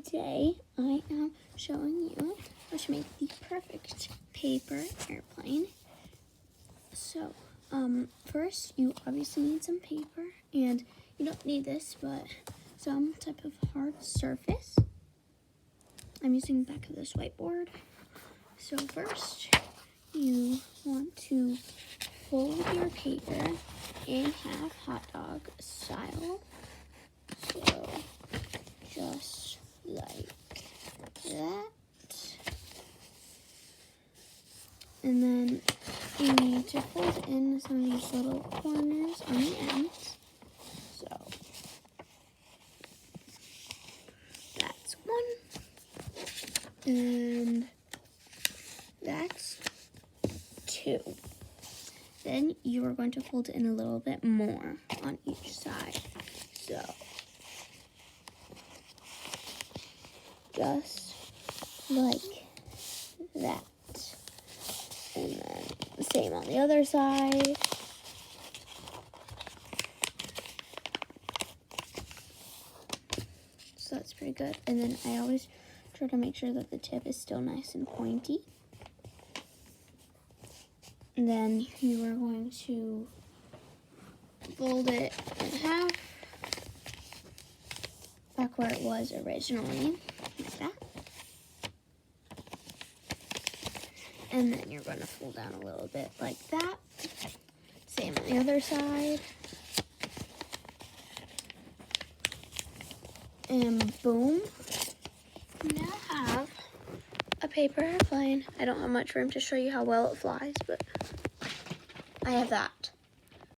today I am showing you how to make the perfect paper airplane. So, first you obviously need some paper, and you don't need this, but some type of hard surface. I'm using the back of this whiteboard. So first, you want to fold your paper in half, hot dog style. So, just like that. And then you need to fold in some of these little corners on the ends. So, that's one. And that's two. Then you are going to fold it in a little bit more on each side. So, just like that. And then the same on the other side. So that's pretty good. And then I always try to make sure that the tip is still nice and pointy. And then you are going to fold it in half, back where it was originally, like that. And then you're going to fold down a little bit like that. Same on the other side. And boom. You now have a paper airplane. I don't have much room to show you how well it flies, but I have that.